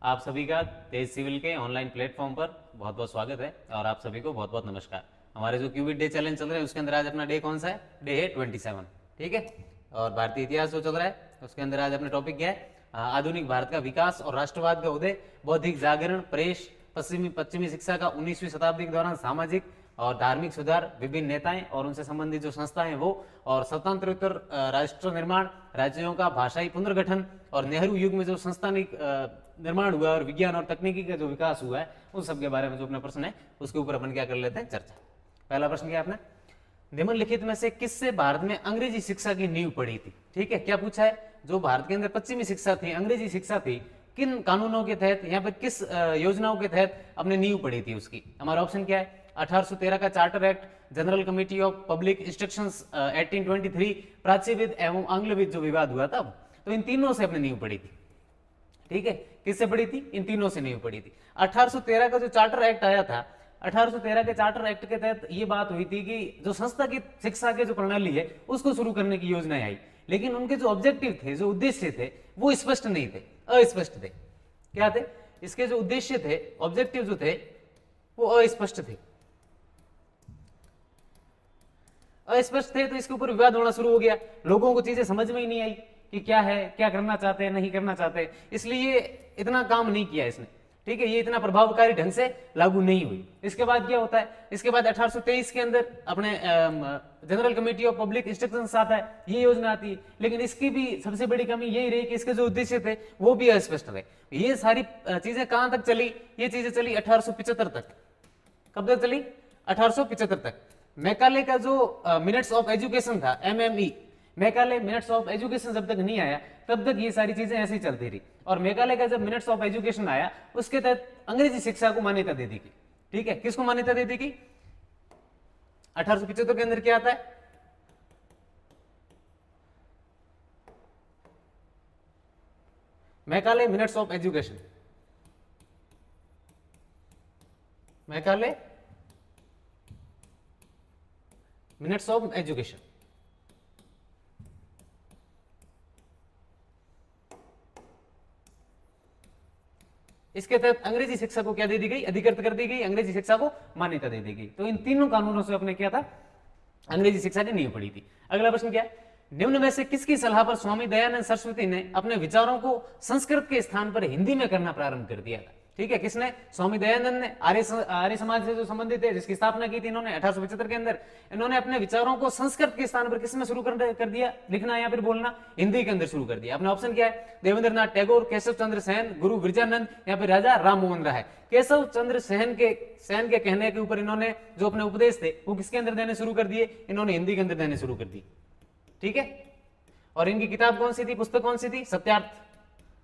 आप सभी का तेज सिविल के ऑनलाइन प्लेटफॉर्म पर बहुत बहुत स्वागत है और आप सभी को बहुत बहुत नमस्कार। हमारे जो क्यूबिट डे चैलेंज चल रहे हैं उसके अंदर आज अपना डे कौन सा है? डे है 27। ठीक है। और भारतीय इतिहास जो चल रहा है उसके अंदर आज अपना टॉपिक क्या है? आधुनिक भारत का विकास और राष्ट्रवाद का उदय, बौद्धिक जागरण, प्रेस, पश्चिमी शिक्षा का 19वीं शताब्दी के दौरान सामाजिक और धार्मिक सुधार, विभिन्न नेताएं और उनसे संबंधित जो संस्थाएं वो, और स्वतंत्रोत्तर राष्ट्र निर्माण, राज्यों का भाषाई पुनर्गठन और नेहरू युग में जो संस्थानिक निर्माण हुआ और विज्ञान और तकनीकी का जो विकास हुआ है उन सब के बारे में जो अपना प्रश्न है उसके ऊपर अपन क्या कर लेते हैं? चर्चा। पहला प्रश्न क्या है अपने? निम्नलिखित में से किससे भारत में अंग्रेजी शिक्षा की नींव पड़ी थी? ठीक है, क्या पूछा है? जो भारत के अंदर पश्चिमी शिक्षा थी, अंग्रेजी शिक्षा थी, किन कानूनों के तहत, यहाँ पर किस योजनाओं के तहत अपने नींव पड़ी थी उसकी? हमारा ऑप्शन क्या है? 1813 का charter act, general committee of public instructions 1823, प्राच्यविद एवं आंग्लविद जो विवाद हुआ था, तो इन तीनों से अपने नींव पड़ी थी। ठीक है, किससे पड़ी थी? इन तीनों से नींव पड़ी थी। 1813 का जो चार्टर एक्ट आया था, 1813 के चार्टर एक्ट के तहत ये बात हुई थी कि जो संस्था की शिक्षा के जो प्रणाली है उसको शुरू करने की योजनाएं आई, लेकिन उनके जो ऑब्जेक्टिव थे, जो उद्देश्य थे, वो स्पष्ट नहीं थे, अस्पष्ट थे। क्या थे? इसके जो उद्देश्य थे, ऑब्जेक्टिव जो थे, वो अस्पष्ट थे। अस्पष्ट थे तो इसके ऊपर विवाद होना शुरू हो गया। लोगों को चीजें समझ में ही नहीं आई कि क्या है, क्या करना चाहते हैं, नहीं करना चाहते, इसलिए इतना काम नहीं किया इसने। ठीक है, ये इतना प्रभावकारी ढंग से लागू नहीं हुई। इसके बाद क्या होता है? इसके बाद 1823 के अंदर अपने general committee of public instructions आता है, ये योजना आती है, लेकिन इसकी भी सबसे बड़ी कमी यही रही कि इसके जो उद्देश्य थे वो भी अस्पष्ट रहे। ये सारी चीजें कहां तक चली? ये चीजें चली 1875 तक। कब तक चली? 1875 तक। मैकाले का जो मिनट्स ऑफ एजुकेशन था, MME, Macaulay minutes of education जब तक नहीं आया तब तक ये सारी चीजें ऐसे ही चलती रही। और मैकाले का जब मिनट्स ऑफ एजुकेशन आया उसके तहत अंग्रेजी शिक्षा को मान्यता दे दी गई। ठीक है, किसको मान्यता दे दी गई? 1875 के अंदर क्या आता है? Macaulay minutes of education, Macaulay minutes of education. इसके तहत अंग्रेजी शिक्षा को क्या दे दी गई? अधिकृत कर दी गई, अंग्रेजी शिक्षा को मान्यता दे दी गई। तो इन तीनों कानूनों से अपने क्या था? अंग्रेजी शिक्षा की नींव पड़ी थी। अगला प्रश्न क्या है? निम्न में से किसकी सलाह पर स्वामी दयानंद सरस्वती ने अपने विचारों को संस्कृत के स्थान पर हिंदी में करना प्रारंभ कर दिया था? ठीक है, किसने? स्वामी दयानंद ने। आर्य समाज से जो संबंधित है, जिसकी स्थापना की थी इन्होंने 1875 के अंदर। इन्होंने अपने विचारों को संस्कृत के स्थान पर किसमें शुरू कर दिया? लिखना या फिर बोलना हिंदी के अंदर शुरू कर दिया। अपना ऑप्शन क्या है? देवेंद्र नाथ टैगोर, केशव चंद्र सेन, गुरु विरजानंद या फिर राजा राम मोहन राय। केशव चंद्र सेन के कहने के ऊपर इन्होंने जो अपने उपदेश थे वो किसके अंदर देने शुरू कर दिए? इन्होंने हिंदी के अंदर देने शुरू कर दिए। ठीक है, और इनकी किताब कौन सी थी? पुस्तक कौन सी थी? सत्यार्थ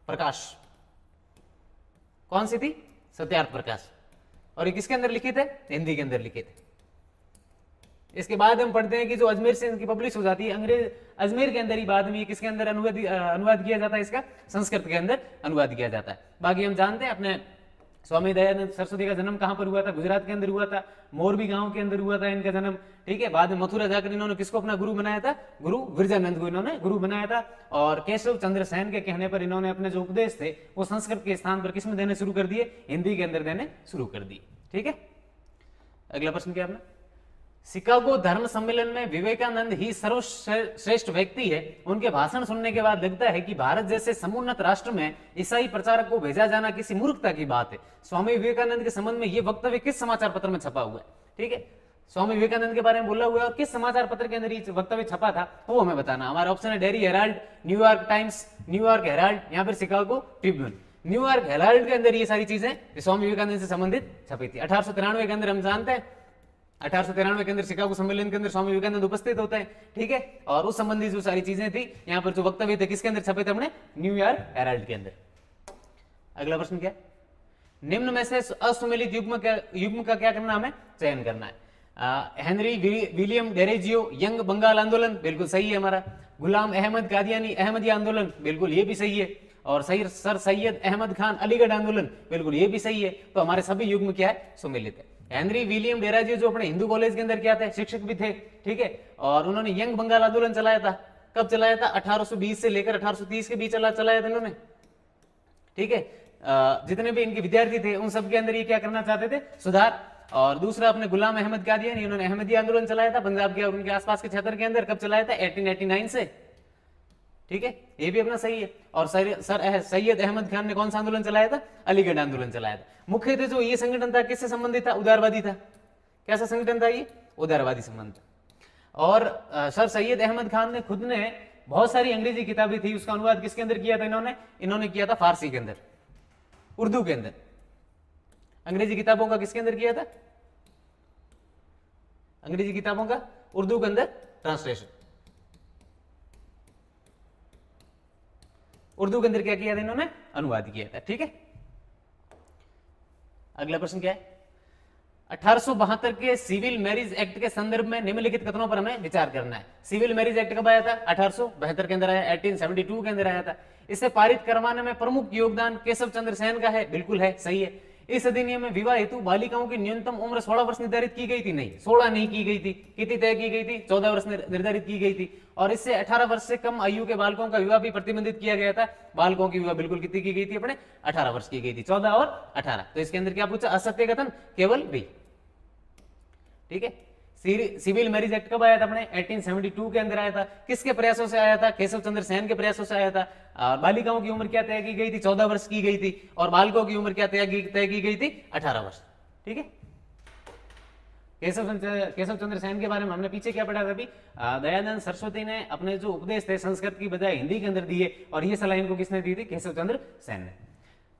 प्रकाश। कौन सी थी? सत्यार्थ प्रकाश। और ये किसके अंदर लिखित है? हिंदी के अंदर लिखित है। इसके बाद हम पढ़ते हैं कि जो अजमेर से इनकी पब्लिश हो जाती है, अजमेर के अंदर ही बाद में ये किसके अंदर अनुवाद किया जाता है? इसका संस्कृत के अंदर अनुवाद किया जाता है। बाकी हम जानते हैं अपने स्वामी दयानंद सरस्वती का जन्म कहां पर हुआ था? गुजरात के अंदर हुआ था, मोरबी गांव के अंदर हुआ था इनका जन्म। ठीक है, बाद में मथुरा जाकर इन्होंने किसको अपना गुरु बनाया था? गुरु विरजानंद को इन्होंने गुरु बनाया था। और केशव चंद्र सेन के कहने पर इन्होंने अपने जो उपदेश थे वो संस्कृत के स्थान पर किसमें देने शुरू कर दिए? हिंदी के अंदर देने शुरू कर दिए। ठीक है, अगला प्रश्न क्या है? शिकागो धर्म सम्मेलन में विवेकानंद ही सर्वश्रेष्ठ व्यक्ति है। उनके भाषण सुनने के बाद लगता है कि भारत जैसे समुन्नत राष्ट्र में ईसाई प्रचारक को भेजा जाना किसी मूर्खता की बात है। स्वामी विवेकानंद के संबंध में यह वक्तव्य किस समाचार पत्र में छपा हुआ है? ठीक है, स्वामी विवेकानंद के बारे में बोला हुआ है और किस समाचार पत्र के अंदर ये वक्तव्य छपा था वो हमें बताना। हमारा ऑप्शन है daily Herald, New York times, New York Herald या फिर शिकागो ट्रिब्यून। न्यूयॉर्क हेराल्ड के अंदर ये सारी चीजें स्वामी विवेकानंद से संबंधित छपी थी। 1893 के अंदर हम जानते हैं 1893 के अंदर शिकागो सम्मेलन के अंदर स्वामी विवेकानंद उपस्थित होते हैं। ठीक है, और उस संबंधी जो सारी चीजें थी यहाँ पर जो वक्तव्य थे किसके अंदर छपे थे? अपने न्यूयॉर्क हेराल्ड के अंदर। अगला प्रश्न क्या? निम्न में से असुमेलित युग्म का क्या करना? हमें चयन करना है। Henry William Derozio, young Bengal आंदोलन, बिल्कुल सही है हमारा। गुलाम अहमद कादियानी, अहमदिया आंदोलन, बिल्कुल ये भी सही है। और सर सैयद अहमद खान, अलीगढ़ आंदोलन, बिल्कुल ये भी सही है। तो हमारे सभी युग्म क्या है? सुमेलित है। हेनरी विलियम डेराजियो जो अपने हिंदू कॉलेज के अंदर क्या थे? शिक्षक भी थे। ठीक है, और उन्होंने यंग बंगाल आंदोलन चलाया था। कब चलाया था? 1820 से लेकर 1830 के बीच चलाया था इन्होंने। ठीक है, जितने भी इनके विद्यार्थी थे उन सब के अंदर ये क्या करना चाहते थे, सुधार। और दूसरा अपने गुलाम अहमद कादियानी, इन्होंने अहमदिया आंदोलन चलाया था पंजाब के और उनके आसपास के क्षेत्र के अंदर। कब चलाया था, 1889 से, ठीक है, ये भी अपना सही है। और सर सैयद अहमद खान ने कौन सा आंदोलन चलाया था, अलीगढ़ आंदोलन चलाया था। मुख्य थे जो ये संगठन था किससे संबंधित था, उदारवादी था। कैसा संगठन था ये, उदारवादी संबंध था। और सर सैयद अहमद खान ने खुद ने बहुत सारी अंग्रेजी किताबें थी, उसका अनुवाद किसके अंदर किया था इन्होंने किया था फारसी के अंदर, उर्दू के अंदर। अंग्रेजी किताबों का किसके अंदर किया था, अंग्रेजी किताबों का उर्दू के अंदर ट्रांसलेशन, उर्दू के अंदर क्या किया था इन्होंने, अनुवाद किया था, ठीक है। अगला प्रश्न क्या है, 1872 के सिविल मैरिज एक्ट के संदर्भ में निम्नलिखित कथनों पर हमें विचार करना है। सिविल मैरिज एक्ट कब आया था, 1872 के अंदर आया, 1872 के अंदर आया था। इसे पारित करवाने में प्रमुख योगदान केशव चंद्र सेन का है, बिल्कुल है, सही है। इस अधिनियम में विवाह हेतु बालिकाओं की न्यूनतम उम्र 16 वर्ष निर्धारित की गई थी, नहीं 16 नहीं की गई थी, कितनी तय की गई थी, 14 वर्ष निर्धारित की गई थी। और इससे 18 वर्ष से कम आयु के बालकों का विवाह भी प्रतिबंधित किया गया था। बालकों की विवाह बिल्कुल कितनी की गई थी, अपने 18 वर्ष की गई थी, 14 और 18। तो इसके अंदर क्या पूछा, असत्य कथन, केवल बी, ठीक है। सिविल मैरिज एक्ट कब आया था, अपने 1872 के अंदर आया था। किसके प्रयासों से आया था, केशव चंद्र सेन के प्रयासों से आया था। बालिकाओं की उम्र क्या तय की गई थी, 14 वर्ष की गई थी। और बालकों की उम्र क्या तय की गई थी, 18 वर्ष, ठीक है। केशव चंद्र सेन के बारे में हमने पीछे क्या पढ़ा था अभी, दयानंद सरस्वती ने अपने जो उपदेश थे संस्कृत की बजाय हिंदी के अंदर दिए, और ये सलाह इनको किसने दी थी, केशव चंद्र सेन ने।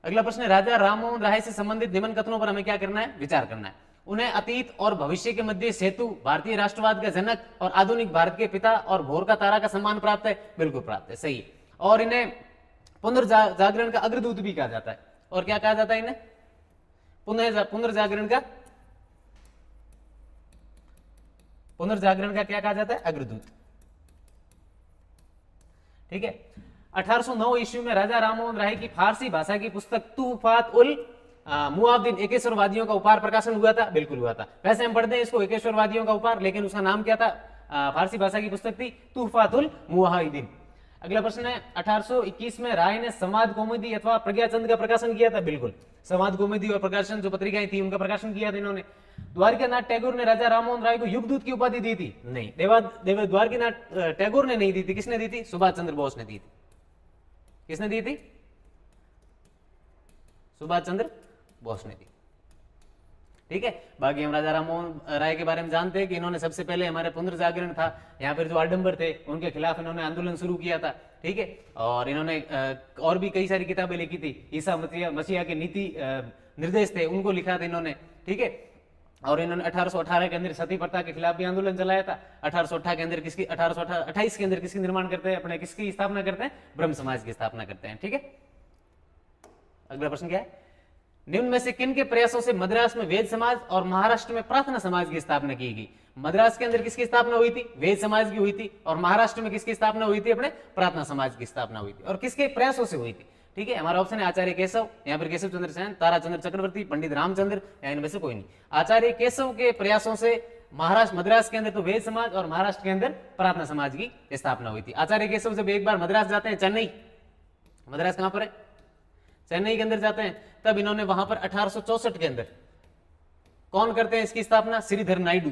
अगला प्रश्न है, राजा राममोहन राय से संबंधित निम्न कथनों पर हमें क्या करना है, विचार करना है। उन्हें अतीत और भविष्य के मध्य सेतु, भारतीय राष्ट्रवाद का जनक और आधुनिक भारत के पिता और भोर का तारा का सम्मान प्राप्त है, बिल्कुल प्राप्त है, सही। और इन्हें पुनर्जागरण का अग्रदूत भी कहा जाता है। और क्या कहा जाता है इन्हें, पुनर्जागरण का क्या कहा जाता है, अग्रदूत, ठीक है। 1809 ईस्वी में राजा राममोहन राय की फारसी भाषा की पुस्तक तूफात उल मुआवदिन एकेश्वरवादियों का उपहार प्रकाशन हुआ था, बिल्कुल हुआ था। वैसे हम पढ़ते हैं इसको एकेश्वरवादियों का उपहार, लेकिन उसका नाम क्या था, फारसी भाषा की पुस्तक थी तूफातुल मुआहिदीन। अगला प्रश्न है, 1821 में राय ने संवाद कौमुदी अथवा प्रज्ञाचंद का प्रकाशन किया था, बिल्कुल। संवाद कौमुदी और प्रकाशन जो पत्रिकाएं थी उनका प्रकाशन किया था इन्होंने। द्वारकानाथ टैगोर ने राजा राममोहन राय को युगदूत की उपाधि दी थी, नहीं। द्वारकानाथ टैगोर ने नहीं दी थी, किसने दी थी, सुभाष चंद्र बोस ने दी थी। किसने दी थी, सुभाष चंद्र बोस ने दी, ठीक है। बाकी हम राजा राममोहन राय के बारे में जानते हैं कि इन्होंने सबसे पहले हमारे पुनर्जागरण था, यहाँ पर जो आडंबर थे उनके खिलाफ इन्होंने आंदोलन शुरू किया था, ठीक है। और इन्होंने और भी कई सारी किताबें लिखी थी, ईसा मसीहा के नीति निर्देश थे उनको लिखा था इन्होंने, ठीक है। और इन्होंने 1818 के अंदर सती प्रथा के खिलाफ भी आंदोलन चलाया था। 1828 के अंदर किसकी निर्माण करते हैं, अपने किसकी स्थापना करते हैं, ब्रह्म समाज की स्थापना करते हैं, ठीक है। अगला प्रश्न क्या है, निम्न में से किन के प्रयासों से मद्रास में वेद समाज और महाराष्ट्र में प्रार्थना समाज की स्थापना की गई। मद्रास के अंदर किसकी स्थापना हुई थी, वेद समाज की हुई थी। और महाराष्ट्र में किसकी स्थापना हुई थी, अपने प्रार्थना समाज की स्थापना हुई थी। और किसके प्रयासों से हुई थी, ठीक है। हमारा ऑप्शन है आचार्य केशव, यहाँ पर केशव चंद्र सेन, ताराचंद्र चक्रवर्ती, पंडित रामचंद्र, या इनमें से कोई नहीं। आचार्य केशव के प्रयासों से मद्रास के अंदर तो वेद समाज और महाराष्ट्र के अंदर प्रार्थना समाज की स्थापना हुई थी। आचार्य केशव जब एक बार मद्रास जाते हैं, चेन्नई, मद्रास कहां पर है, चेन्नई के अंदर जाते हैं, तब इन्होंने वहां पर 1864 के अंदर कौन करते हैं इसकी स्थापना, श्रीधर नायडू।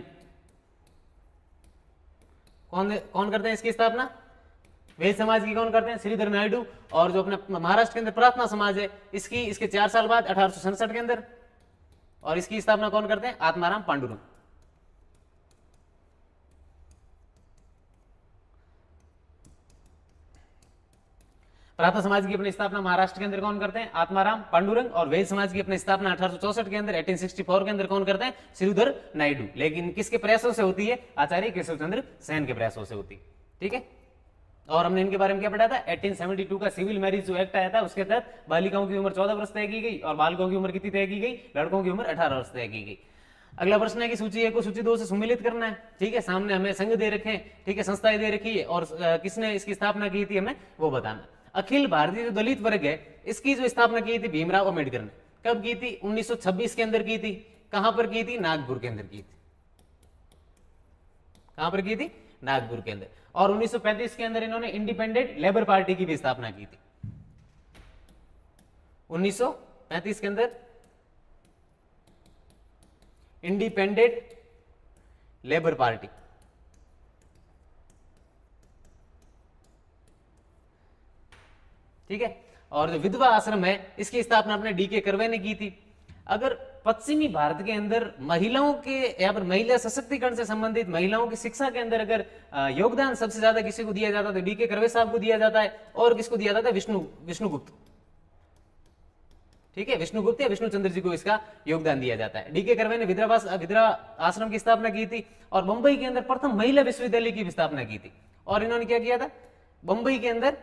कौन करते हैं इसकी स्थापना, वेद समाज की कौन करते हैं, श्रीधर नायडू। और जो अपने महाराष्ट्र के अंदर प्रार्थना समाज है इसके 4 साल बाद 1867 के अंदर, और इसकी स्थापना कौन करते हैं, आत्माराम पांडुरंग। प्रार्थना समाज की अपनी स्थापना महाराष्ट्र के अंदर कौन करते हैं, आत्माराम पांडुरंग। और वेद समाज की अपनी स्थापना 1864 के अंदर 1864 के अंदर कौन करते हैं, श्रीधर नायडू। लेकिन किसके प्रयासों से होती है, आचार्य केशव चंद्र सेन के प्रयासों से होती है, ठीक है। और हमने इनके बारे में क्या पढ़ा था, 1872 का सिविल मैरिज जो एक्ट आया था उसके तहत बालिकाओं की उम्र 14 वर्ष तय की गई और बालकों की उम्र कितनी तय की गई, लड़कों की उम्र 18 वर्ष तय की गई। अगला प्रश्न है कि सूची 1 को सूची 2 से सम्मिलित करना है, ठीक है। सामने हमें संघ दे रखे हैं, ठीक है, संस्थाएं दे रखी है, और किसने इसकी स्थापना की थी हमें वो बताना। अखिल भारतीय जो दलित वर्ग है इसकी जो स्थापना की थी भीमराव अम्बेडकर ने, कब की थी, 1926 के अंदर की थी। कहां पर की थी, नागपुर के अंदर की थी। कहां पर की थी, नागपुर के अंदर। और 1935 के अंदर इन्होंने इंडिपेंडेंट लेबर पार्टी की भी स्थापना की थी। 1935 के अंदर इंडिपेंडेंट लेबर पार्टी, ठीक है। और जो विधवा आश्रम है इसकी स्थापना अपने डीके कर्वे ने की थी। अगर पश्चिमी भारत के अंदर महिलाओं के या फिर महिला सशक्तिकरण से संबंधित महिलाओं की शिक्षा के अंदर अगर योगदान सबसे ज्यादा किसी को दिया जाता है तो डीके कर्वे साहब को दिया जाता है। और किसको दिया जाता है? विष्णुगुप्त, ठीक है, विष्णुगुप्त या विष्णुचंद्र जी को इसका योगदान दिया जाता है। डीके कर्वे ने विधवा आश्रम की स्थापना की थी और बंबई के अंदर प्रथम महिला विश्वविद्यालय की भी स्थापना की थी। और इन्होंने क्या किया था? बंबई के अंदर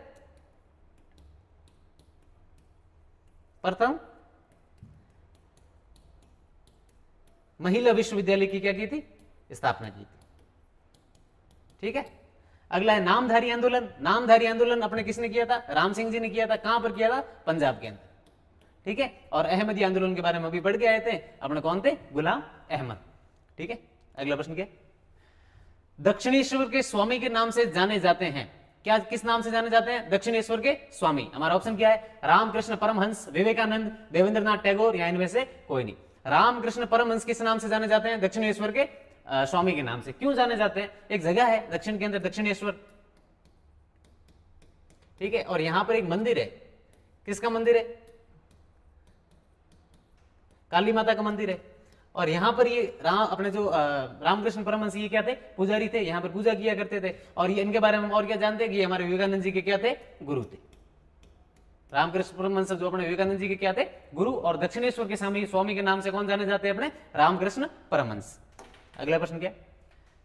प्रथम महिला विश्वविद्यालय की क्या की थी? स्थापना की थी, ठीक है। अगला है नामधारी आंदोलन। नामधारी आंदोलन अपने किसने किया था? राम सिंह जी ने किया था। कहां पर किया था? पंजाब के अंदर, ठीक है। और अहमदी आंदोलन के बारे में अभी पढ़ के आए थे अपने, कौन थे? गुलाम अहमद, ठीक है। अगला प्रश्न क्या? दक्षिणेश्वर के स्वामी के नाम से जाने जाते हैं। क्या, किस नाम से जाने जाते हैं? दक्षिणेश्वर के स्वामी। हमारा ऑप्शन क्या है? रामकृष्ण परमहंस, विवेकानंद, देवेंद्रनाथ टैगोर, या इनमें से कोई नहीं। रामकृष्ण परमहंस किस नाम से जाने जाते हैं? दक्षिणेश्वर के स्वामी के नाम से। क्यों जाने जाते हैं? एक जगह है दक्षिण के अंदर, दक्षिणेश्वर, ठीक है। और यहां पर एक मंदिर है। किसका मंदिर है? काली माता का मंदिर है। और यहां पर ये अपने जो रामकृष्ण परमहंस ये क्या थे? पुजारी थे, यहां पर पूजा किया करते थे। और ये इनके बारे में और क्या जानते हैं कि ये हमारे विवेकानंद जी के क्या थे? गुरु थे। रामकृष्ण परमहंस जो अपने विवेकानंद जी के क्या थे? गुरु। और दक्षिणेश्वर के स्वामी के नाम से कौन जाने जाते हैं? अपने रामकृष्ण परमहंस। अगला प्रश्न क्या?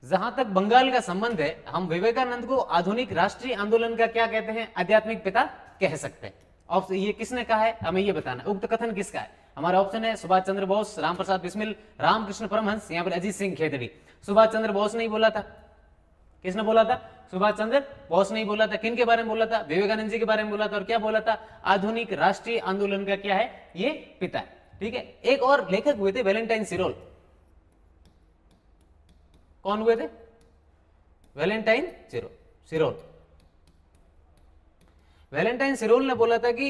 जहां तक बंगाल का संबंध है, हम विवेकानंद को आधुनिक राष्ट्रीय आंदोलन का क्या कहते हैं? आध्यात्मिक पिता कह सकते हैं। ऑप्शन ये किसने कहा है? हमें ये बताना। उक्त कथन किसका है? हमारा ऑप्शन है सुभाष चंद्र बोस, राम प्रसाद बिस्मिल, रामकृष्ण परमहंस, यहाँ पर अजीत सिंह खेतड़ी। सुभाष चंद्र बोस ने ही बोला था। किसने बोला था? सुभाष चंद्र बोस ने ही बोला था। किन के बारे में बोला था? विवेकानंद जी के बारे में बोला था। और क्या बोला था? आधुनिक राष्ट्रीय आंदोलन का क्या है? ये पिता है, ठीक है। एक और लेखक हुए थे, वैलेंटाइन सिरोल। कौन हुए थे? वैलेंटाइन सिरोल। वैलेंटाइन सिरोल ने बोला था कि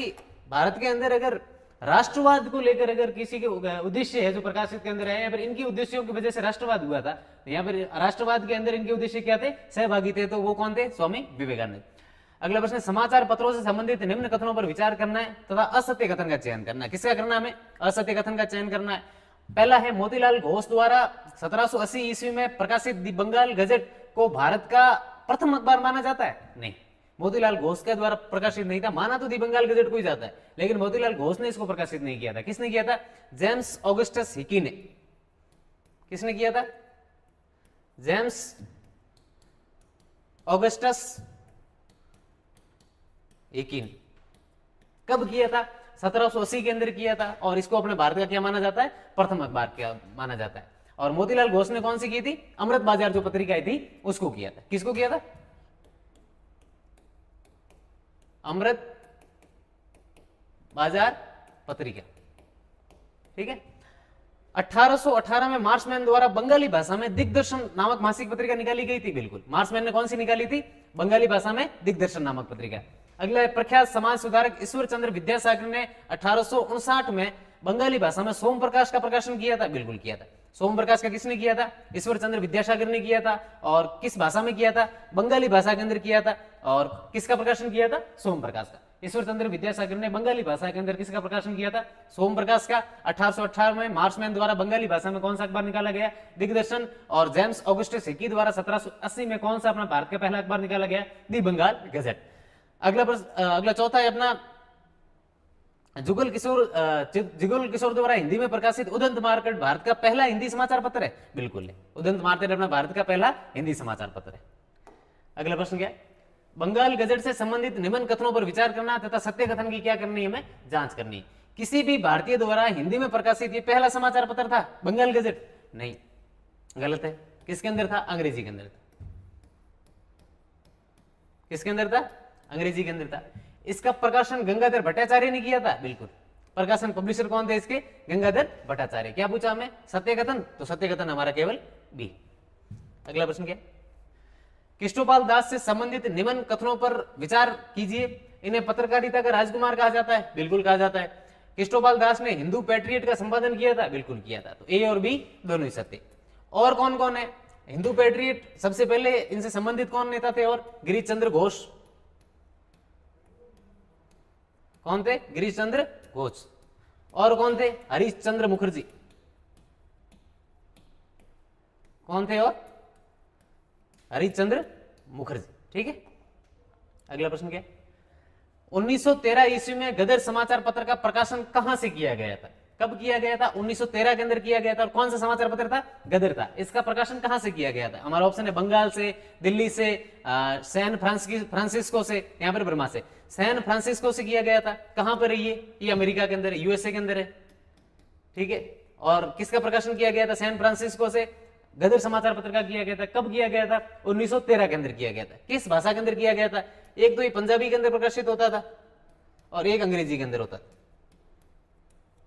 भारत के अंदर अगर राष्ट्रवाद को लेकर अगर किसी के उद्देश्य है जो प्रकाशित के अंदर है, या फिर इनके उद्देश्यों की वजह से राष्ट्रवाद हुआ था, या फिर राष्ट्रवाद के अंदर इनके उद्देश्य क्या थे? सहभागी थे। तो वो कौन थे? स्वामी विवेकानंद। अगला प्रश्न, समाचार पत्रों से संबंधित निम्न कथनों पर विचार करना है तथा असत्य कथन का चयन करना है। किसका करना? हमें असत्य कथन का चयन करना है। पहला है, मोतीलाल घोष द्वारा 1780 ईस्वी में प्रकाशित दी बंगाल गजट को भारत का प्रथम अखबार माना जाता है? नहीं, मोतीलाल घोष के द्वारा प्रकाशित नहीं था। माना तो दी बंगाल गजट को ही जाता है, लेकिन मोतीलाल घोष ने इसको प्रकाशित नहीं किया था। किसने किया था? जेम्स ऑगस्टस हिकी ने। किसने किया था? जेम्स ऑगस्टस हिकी ने। कब किया था? 1780 के अंदर किया था। और इसको अपने भारत का क्या माना जाता है? प्रथम अखबार क्या माना जाता है। और मोतीलाल घोष ने कौन सी की थी? अमृत बाजार जो पत्रिका थी उसको किया था। किसको किया था? अमृत बाजार पत्रिका, ठीक है। 1818 में मार्शमैन द्वारा बंगाली भाषा में दिग्दर्शन नामक मासिक पत्रिका निकाली गई थी। बिल्कुल, मार्शमैन ने कौन सी निकाली थी? बंगाली भाषा में दिग्दर्शन नामक पत्रिका। अगला है, प्रख्यात समाज सुधारक ईश्वर चंद्र विद्यासागर ने 1859 में बंगाली भाषा में सोम प्रकाश का प्रकाशन किया था। बिल्कुल किया था। सोम प्रकाश का किसने किया था? ईश्वर चंद्र विद्यासागर ने किया था। और किस भाषा में किया था? बंगाली भाषा के अंदर किया था। और किसका प्रकाशन किया था? सोम प्रकाश का। ईश्वर चंद्र विद्यासागर ने बंगाली भाषा के अंदर किसका प्रकाशन किया था? सोम प्रकाश का। 1818 में मार्शमैन द्वारा बंगाली भाषा में कौन सा अखबार निकाला गया? दिग्दर्शन। और जेम्स ऑगस्टस हिकी द्वारा 1780 में कौन सा अपना भारत का पहला अखबार निकाला गया? दी बंगाल गजट। अगला चौथा है अपना, जुगल किशोर द्वारा हिंदी में प्रकाशित उदंत मार्केट भारत का पहला हिंदी समाचार पत्र है। बिल्कुल है, उदंत मार्केट अपना भारत का पहला हिंदी समाचार पत्र है। अगला प्रश्न क्या है? बंगाल गजट से संबंधित निम्न कथनों पर विचार करना तथा सत्य कथन की क्या करनी है? हमें जांच करनी है। किसी भी भारतीय द्वारा हिंदी में प्रकाशित ये पहला समाचार पत्र था बंगाल गजट? नहीं, गलत है। किसके अंदर था? अंग्रेजी के अंदर था। किसके अंदर था? अंग्रेजी के अंदर था। इसका प्रकाशन गंगाधर भट्टाचार्य ने किया था। बिल्कुल, प्रकाशन पब्लिशर कौन थे इसके? गंगाधर भट्टाचार्य। क्या पूछा हमें? सत्य कथन, तो सत्य कथन हमारा केवल बी। अगला प्रश्न क्या? कृष्णपाल दास से संबंधित निम्न कथनों पर विचार कीजिए। इन्हें पत्रकारिता का राजकुमार कहा जाता है। बिल्कुल कहा जाता है। कृष्णपाल दास ने हिंदू पैट्रियट का संपादन किया था, बिल्कुल किया था। तो ए और बी दोनों ही सत्य। और कौन कौन है हिंदू पैट्रियट? सबसे पहले इनसे संबंधित कौन नेता थे? और गिरीश चंद्र घोष। कौन थे? गिरीश चंद्र घोष। और कौन थे? हरीश चंद्र मुखर्जी। कौन थे? और हरीश चंद्र मुखर्जी। ठीक है, अगला प्रश्न क्या है? 1913 ईस्वी में गदर समाचार पत्र का प्रकाशन कहां से किया गया था? कब किया गया था? 1913 के अंदर किया गया था। और कौन सा समाचार पत्र था? गदर था। इसका प्रकाशन कहां से किया गया था? हमारा ऑप्शन है बंगाल से, दिल्ली से, सैन फ्रांसिस्को से, यहां पर बर्मा से। सैन फ्रांसिस्को से किया गया था। कहां पर है ये अमेरिका के अंदर है, यूएसए के अंदर है। ठीक है, और किसका प्रकाशन किया गया था? सैन फ्रांसिस्को से गदर समाचार पत्र का किया गया था। कब किया गया था? 1913 के अंदर किया गया था। किस भाषा के अंदर किया गया था? एक तो ये पंजाबी के अंदर प्रकाशित होता था और एक अंग्रेजी के अंदर होता था।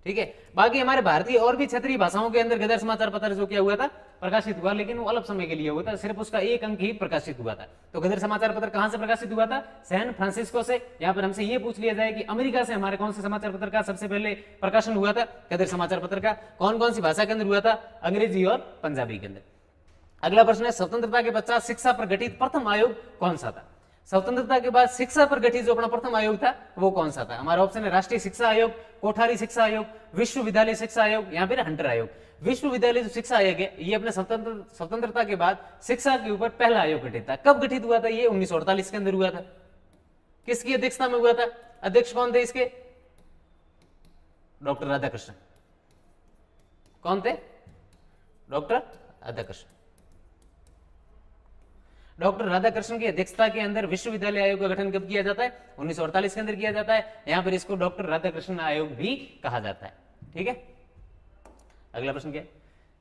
ठीक है, बाकी हमारे भारतीय और भी क्षेत्रीय भाषाओं के अंदर गदर समाचार पत्र जो क्या हुआ था, प्रकाशित हुआ, लेकिन वो अल्प समय के लिए हुआ था, सिर्फ उसका एक अंक ही प्रकाशित हुआ था। तो गदर समाचार पत्र कहां से प्रकाशित हुआ था? सैन फ्रांसिस्को से। यहां पर हमसे ये पूछ लिया जाए कि अमेरिका से हमारे कौन से समाचार पत्र का सबसे पहले प्रकाशन हुआ था? गदर समाचार पत्र का। कौन कौन सी भाषा के अंदर हुआ था? अंग्रेजी और पंजाबी के अंदर। अगला प्रश्न है, स्वतंत्रता के पश्चात शिक्षा पर गठित प्रथम आयोग कौन सा था? स्वतंत्रता के बाद शिक्षा पर गठित जो अपना प्रथम आयोग था वो कौन सा था? हमारा ऑप्शन है राष्ट्रीय शिक्षा आयोग, कोठारी शिक्षा आयोग, विश्वविद्यालय शिक्षा आयोग, यहाँ पर हंटर आयोग। विश्वविद्यालय जो शिक्षा आयोग है ये अपने स्वतंत्रता के बाद शिक्षा के ऊपर पहला आयोग गठित था। कब गठित हुआ था? ये 1948 के अंदर हुआ था। किसकी अध्यक्षता में हुआ था? अध्यक्ष कौन थे इसके? डॉक्टर राधाकृष्णन। कौन थे? डॉक्टर राधाकृष्णन। डॉक्टर राधाकृष्णन की अध्यक्षता के अंदर विश्वविद्यालय आयोग का गठन कब किया जाता है? 1948 के अंदर किया जाता है। यहां पर इसको डॉक्टर राधाकृष्णन आयोग भी कहा जाता है। ठीक है, अगला प्रश्न क्या है?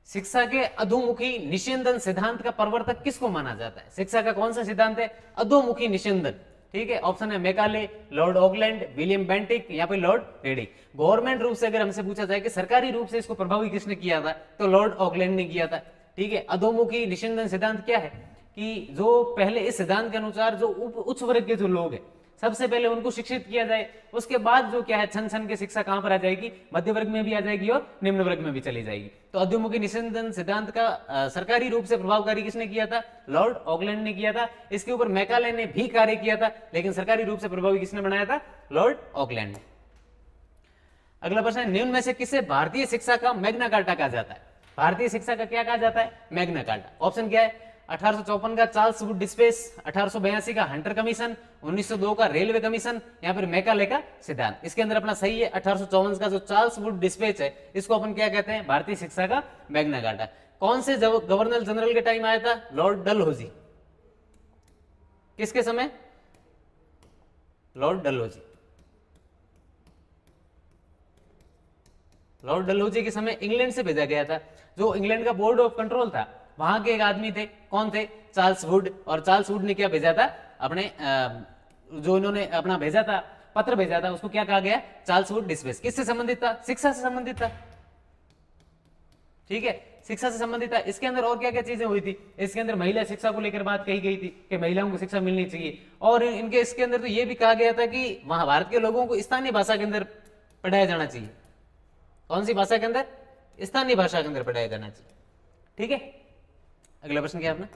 शिक्षा के अधोमुखी निषेधन सिद्धांत का प्रवर्तक किसको माना जाता है? शिक्षा का कौन सा सिद्धांत है? अधोमुखी निषेधन। ठीक है, ऑप्शन है Macaulay, Lord Auckland, William Bentinck, या फिर लॉर्ड रेडी। गवर्नमेंट रूप से अगर हमसे पूछा जाए कि सरकारी रूप से इसको प्रभावी किसने किया था, तो लॉर्ड ऑकलैंड ने किया था। ठीक है, अधोमुखी निषेधन सिद्धांत क्या है कि जो पहले इस सिद्धांत के अनुसार जो उच्च वर्ग के जो लोग हैं सबसे पहले उनको शिक्षित किया जाए, उसके बाद जो क्या है छन छन के शिक्षा कहां पर आ जाएगी? मध्य वर्ग में भी आ जाएगी और निम्न वर्ग में भी चली जाएगी। तो अधोमुखी निषेधन सिद्धांत का सरकारी रूप से प्रभावकारी किसने किया था? लॉर्ड ऑकलैंड ने किया था। इसके ऊपर मैकाले ने भी कार्य किया था, लेकिन सरकारी रूप से प्रभावी किसने बनाया था? लॉर्ड ऑकलैंड ने। अगला प्रश्न है, निम्न में से किसे भारतीय शिक्षा का मैग्ना कार्टा कहा जाता है? भारतीय शिक्षा का क्या कहा जाता है? Magna carta. ऑप्शन क्या है? 1854 का चार्ल्स वुड डिस्पेच, 1882 का हंटर कमीशन, 1902 का रेलवे कमीशन, या फिर मैकाले का सिद्धांत। इसके अंदर अपना सही है 1854 का जो चार्ल्स वुड डिस्पेच है, इसको अपन क्या कहते हैं? भारतीय शिक्षा का मैग्ना कार्टा। कौन से गवर्नर जनरल के टाइम आया था? लॉर्ड डलहौजी। किसके समय? लॉर्ड डलहौजी। लॉर्ड डलहौजी के समय इंग्लैंड से भेजा गया था। जो इंग्लैंड का बोर्ड ऑफ कंट्रोल था वहां के एक आदमी थे। कौन थे? Charles Wood. और चार्ल्स वुड ने क्या भेजा था? अपने जो इन्होंने अपना भेजा था, पत्र भेजा था, उसको क्या कहा गया? Charles Wood dispatch. किससे संबंधित था? शिक्षा से संबंधित था। ठीक है, शिक्षा से संबंधित था। इसके अंदर और क्या क्या चीजें हुई थी? इसके अंदर महिला शिक्षा को लेकर बात कही गई थी कि महिलाओं को शिक्षा मिलनी चाहिए। और इनके इसके अंदर तो यह भी कहा गया था कि वहां भारत के लोगों को स्थानीय भाषा के अंदर पढ़ाया जाना चाहिए। कौन सी भाषा के अंदर? स्थानीय भाषा के अंदर पढ़ाया जाना चाहिए। ठीक है, अगला प्रश्न क्या है अपना?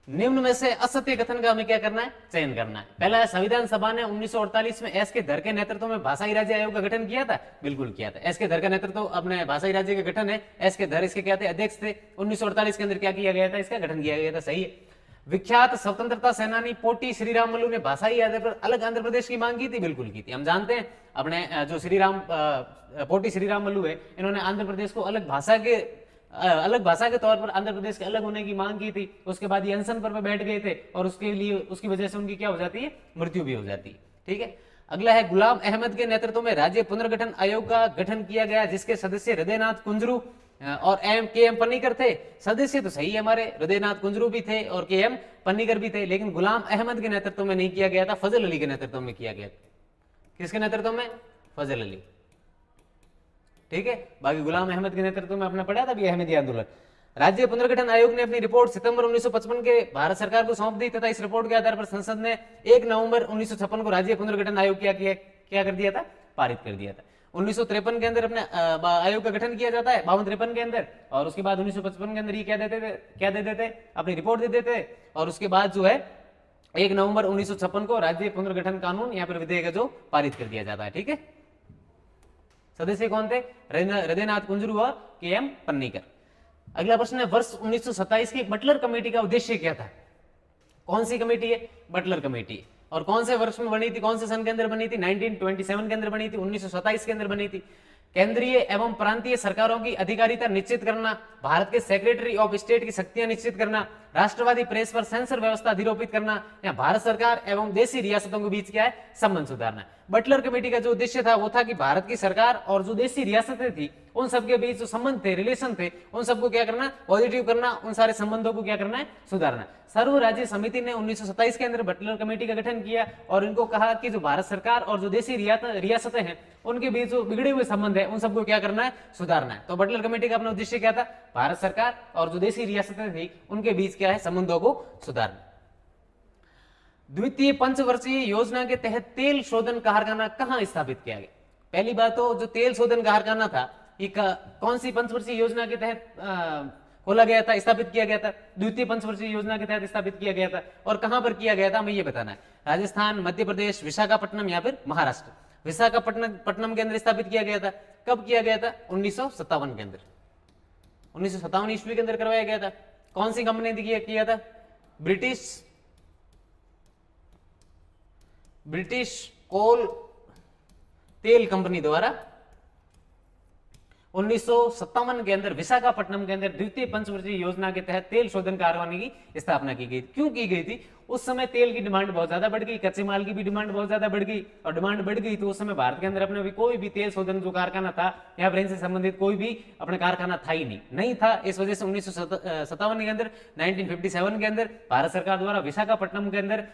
निम्न में से असत्य कथन का हमें क्या करना है? चयन करना है। पहला है, संविधान सभा ने 1948 में एस के धर के नेतृत्व में भाषाई राज्य आयोग का गठन किया था। बिल्कुल किया था। एस के धर का नेतृत्व अपने भाषाई राज्य का गठन है। एस के धर इसके क्या थे? अध्यक्ष थे। 1948 के अंदर क्या किया गया था? इसका गठन किया गया था। सही है। विख्यात स्वतंत्रता सेनानी पोटी श्रीराम मल्लू ने भाषाई आधार पर अलग आंध्र प्रदेश की मांग की थी। बिल्कुल की थी। हम जानते हैं अपने जो पोटी श्रीराम मल्लू है, इन्होंने आंध्र प्रदेश को अलग भाषा के तौर पर आंध्र प्रदेश के अलग होने की मांग की थी। उसके बाद ये अनशन पर बैठ गए थे और उसके लिए उसकी वजह से उनकी क्या हो जाती है? मृत्यु भी हो जाती है। ठीक है, अगला है, गुलाम अहमद के नेतृत्व में राज्य पुनर्गठन आयोग का गठन किया गया, जिसके सदस्य हृदयनाथ कुंजरू और के एम पन्नीकर थे। सदस्य तो सही है हमारे, हृदयनाथ कुंजरू भी थे और के एम पन्नीकर भी थे, लेकिन गुलाम अहमद के नेतृत्व में नहीं किया गया था, फजल अली के नेतृत्व में किया गया था। किसके नेतृत्व में? फजल अली। ठीक है, बाकी गुलाम अहमद के नेतृत्व में अपना पढ़ा था भी अहमदी आंदोलन। राज्य पुनर्गठन आयोग ने अपनी रिपोर्ट सितंबर 1955 के भारत सरकार को सौंप दी तथा इस रिपोर्ट के आधार पर संसद ने 1 नवंबर 1956 को राज्य पुनर्गठन आयोग क्या कर दिया था? पारित कर दिया था। 1953 के अंदर अपने आयोग का गठन किया जाता है 52-53 के अंदर, और उसके बाद 1955 के अंदर ये क्या दे देते अपनी रिपोर्ट दे देते, और उसके बाद जो है 1 नवंबर 1956 को राज्य पुनर्गठन कानून यहाँ पर विधेयक जो पारित कर दिया जाता है। ठीक है, सदस्य कौन थे? हृदयनाथ कुंजरू और के.एम. पन्नीकर। अगला प्रश्न है, वर्ष 1927 की बटलर कमेटी का उद्देश्य क्या था? कौन सी कमेटी है? Butler committee. और कौन से वर्ष में बनी थी, कौन से सन के अंदर बनी थी? 1927 के अंदर बनी थी, 1927 के अंदर बनी थी। केंद्रीय एवं प्रांतीय सरकारों की अधिकारिता निश्चित करना, भारत के सेक्रेटरी ऑफ स्टेट की शक्तियां निश्चित करना, राष्ट्रवादी प्रेस पर सेंसर व्यवस्था अधिरोपित करना, या भारत सरकार एवं देशी रियासतों के बीच क्या है? संबंध सुधारना। बटलर कमेटी का जो उद्देश्य था वो था कि भारत की सरकार और जो देशी रियासतें थी उन सबके बीच जो संबंध थे, रिलेशन थे, उन सबको क्या करना? पॉजिटिव करना, उन सारे संबंधों को क्या करना है? सुधारना। सर्व राज्य समिति ने 1927 के अंदर बटलर कमेटी का गठन किया और इनको कहा कि जो भारत सरकार और जो देशी रियासतें हैं उनके बीच जो बिगड़े हुए संबंध है उन सबको क्या करना है? सुधारना है। तो बटलर कमेटी का अपना उद्देश्य क्या था? भारत सरकार और जो देशी रियासतें थी उनके बीच क्या है? संबंधों को सुधारना। द्वितीय पंचवर्षीय योजना के तहत तेल शोधन कारखाना कहां स्थापित किया गया? पहली बात तो जो तेल शोधन कारखाना था ये कौन सी पंचवर्षीय योजना के तहत खोला गया था, स्थापित किया गया था? द्वितीय पंचवर्षीय योजना के तहत स्थापित किया गया था। और कहां पर किया गया था हमें ये बताना है। राजस्थान, मध्य प्रदेश, विशाखापट्टनम या फिर महाराष्ट्र? विशाखापट्टनम के अंदर स्थापित किया गया था। कब किया गया था? 1957 के अंदर, 1957 ईस्वी के अंदर करवाया गया था। कौन सी कंपनी ने किया था? ब्रिटिश कोल तेल कंपनी द्वारा 1957 के अंदर विशाखापट्टनम के अंदर द्वितीय पंचवर्षीय योजना के तहत तेल शोधन कारखाने की स्थापना की गई। क्यों की गई थी? उस समय तेल की डिमांड बहुत ज्यादा बढ़ गई, कच्चे माल की भी डिमांड बहुत ज्यादा बढ़ गई, और डिमांड बढ़ गई तो उस समय भारत के अंदर अपने भी कोई भी तेल शोधन जो कारखाना था या फिर इनसे संबंधित कोई भी अपना कारखाना था ही नहीं था। इस वजह से 1957 के अंदर 1957 के अंदर भारत सरकार द्वारा विशाखापट्टनम के अंदर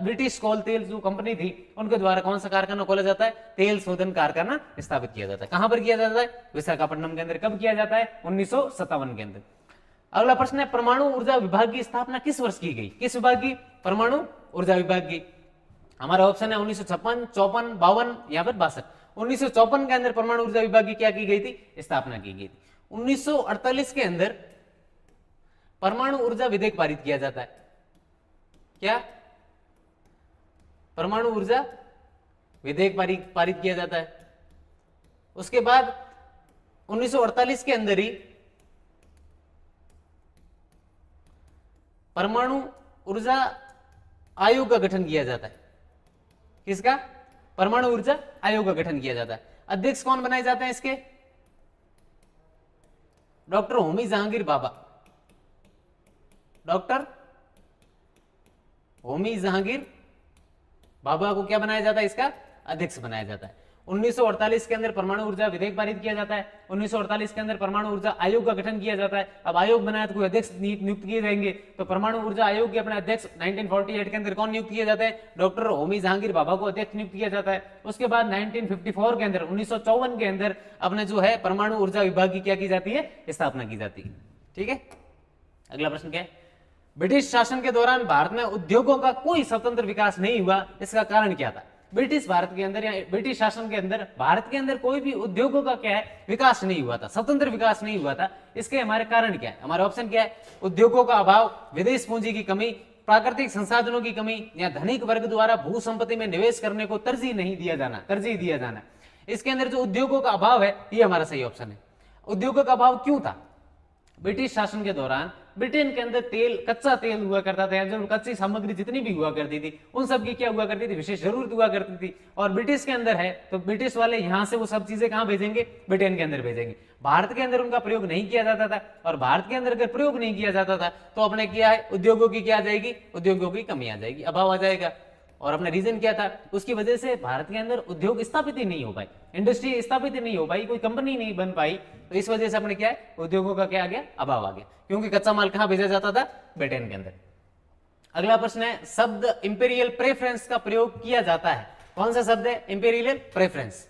ब्रिटिश कोल तेल जो कंपनी थी उनके द्वारा कौन सा कारखाना खोला जाता है? तेल शोधन कारखाना स्थापित किया जाता है। कहां पर किया जाता है? विशाखापट्टनम के अंदर। कब किया जाता है? 1957 के अंदर। अगला प्रश्न है, परमाणु ऊर्जा विभाग की स्थापना किस वर्ष की गई? किस विभाग की? परमाणु ऊर्जा विभाग की। हमारा ऑप्शन है 1956, 54, 52 या फिर 62। 1954 के अंदर परमाणु ऊर्जा विभाग की क्या की गई थी? स्थापना की गई थी। 1948 के अंदर परमाणु ऊर्जा विधेयक पारित किया जाता है। क्या? परमाणु ऊर्जा विधेयक पारित किया जाता है। उसके बाद 1948 के अंदर ही परमाणु ऊर्जा आयोग का गठन किया जाता है। किसका? परमाणु ऊर्जा आयोग का गठन किया जाता है। अध्यक्ष कौन बनाए जाते हैं इसके? डॉक्टर होमी जहांगीर भाभा। डॉक्टर होमी जहांगीर भाभा को क्या बनाया जाता है? इसका अध्यक्ष बनाया जाता है। 1948 के अंदर परमाणु ऊर्जा विधेयक पारित किया जाता है। 1948 के अंदर परमाणु ऊर्जा आयोग का गठन किया जाता है। अब आयोग बनाया तो कोई अध्यक्ष नियुक्त किए जाएंगे, तो परमाणु ऊर्जा आयोग के अपने अध्यक्ष 1948 के अंदर कौन नियुक्त किए जाते हैं? डॉक्टर होमी जहांगीर भाभा को अध्यक्ष नियुक्त किया जाता है। उसके बाद 1954 के अंदर 1954 के अंदर अपने जो है परमाणु ऊर्जा विभाग की क्या की जाती है? स्थापना की जाती है। ठीक है, अगला प्रश्न क्या है? ब्रिटिश शासन के दौरान भारत में उद्योगों का कोई स्वतंत्र विकास नहीं हुआ, इसका कारण क्या था? ब्रिटिश भारत के अंदर या ब्रिटिश शासन के अंदर भारत के अंदर कोई भी उद्योगों का क्या है? विकास नहीं हुआ था, स्वतंत्र विकास नहीं हुआ था। इसके हमारे कारण क्या है? हमारा ऑप्शन क्या है? उद्योगों का अभाव, विदेश पूंजी की कमी, प्राकृतिक संसाधनों की कमी, या धनिक वर्ग द्वारा भू संपत्ति में निवेश करने को तरजीह दिया जाना। इसके अंदर जो उद्योगों का अभाव है ये हमारा सही ऑप्शन है। उद्योगों का अभाव क्यों था? ब्रिटिश शासन के दौरान ब्रिटेन के अंदर कच्चा तेल हुआ करता था, जो कच्ची सामग्री जितनी भी हुआ करती थी उन सब की क्या हुआ करती थी? विशेष जरूरत हुआ करती थी। और ब्रिटिश के अंदर है तो ब्रिटिश वाले यहां से वो सब चीजें कहां भेजेंगे? ब्रिटेन के अंदर भेजेंगे। भारत के अंदर उनका प्रयोग नहीं किया जाता था, और भारत के अंदर अगर प्रयोग नहीं किया जाता था तो अपने क्या है? उद्योगों की क्या आ जाएगी? उद्योगों की कमी आ जाएगी, अभाव आ जाएगा। और अपना रीजन क्या था? उसकी वजह से भारत के अंदर उद्योग स्थापित ही नहीं हो पाई, इंडस्ट्री स्थापित ही नहीं हो पाई, कोई कंपनी नहीं बन पाई। तो इस वजह से अपने क्या है? उद्योगों का क्या आ गया? अभाव आ गया, क्योंकि कच्चा माल कहां भेजा जाता था? ब्रिटेन के अंदर। अगला प्रश्न है, शब्द इंपीरियल प्रेफरेंस का प्रयोग किया जाता है। कौन सा शब्द है? Imperial preference.